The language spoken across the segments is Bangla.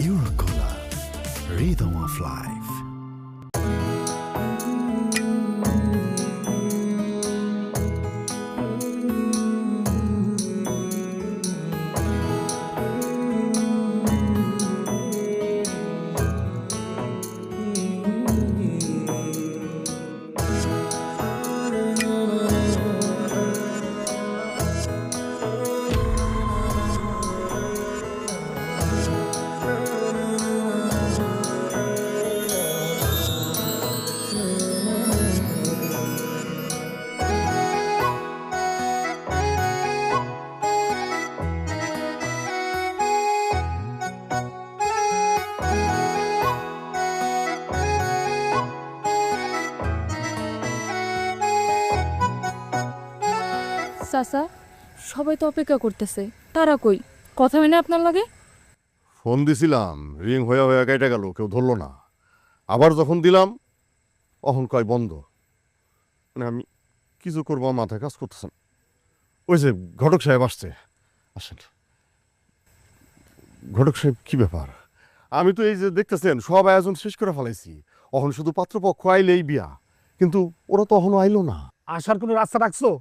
Eurocolor, Rhythm of Life. চাচা, সবাই তো অপেক্ষা করতেছে, তারা কই? কথা হয় না আপনার লাগে? ফোন দিছিলাম, রিং হয়ে হয়ে কেটে গেল, কেউ ধরলো না। আবার যখন দিলাম অহন কয় বন্ধ। মানে আমি কিছু করবো আমার মাথায় কাজ করতেছে না। ওই যে ঘটক সাহেব আসছে, আসেন। ঘটক সাহেব কি ব্যাপার? আমি তো এই যে দেখতেছেন সব আয়োজন শেষ করে ফেলাইছি, অহন শুধু পাত্রপক্ষ আইলেই বিয়া, কিন্তু ওরা তো অহনো আইলো না। আসার কোনো রাস্তা রাখছো?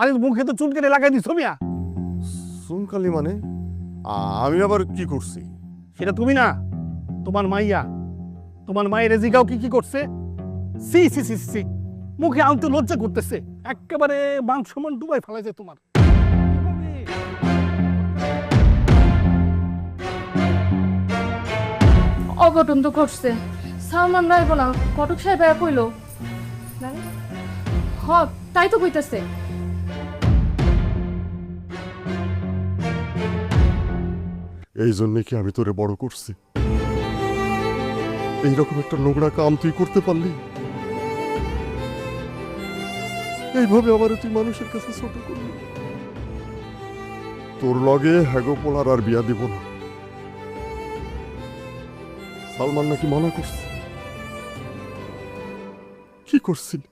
আরে মুখে তো চুন কেটে লাগাই দিছো মিয়া। সুনকালি মানে? আমি আবার কি করছি? সেটা তুমি না, তোমার মাইয়া। তোমার মায়ের রেজিকাও কি কি করছে? সি সি সি সি, মুখে আনতে লজ্জা করতেছে, একেবারে মাংস মান ডুবাই ফেলাইছে তোমার। অঘটন তো ঘটছে। সালমান রাইব না, কটক সাহেব কইল। হ, তাই তো কইতাছে। এই জন্যে কি আমি তোরে বড় করছি? এইরকম একটা নোংরা কাম তুই করতে পারলি? এইভাবে আবার তুই মানুষের কাছে ছোট করলি? তোর লগে হ্যাগো পোলার আর বিয়া দিব না। সালমান নাকি মানা করছে? কি করছিলি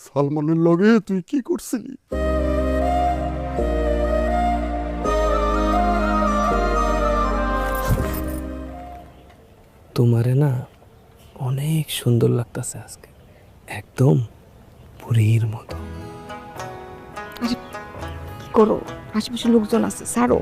সালমানের লগে? তুই কি করছিলি? তোমারে না অনেক সুন্দর লাগতেছে আজকে, একদম পুরীর মতো। করো, আশেপাশে লোকজন আছে, ছাড়ো।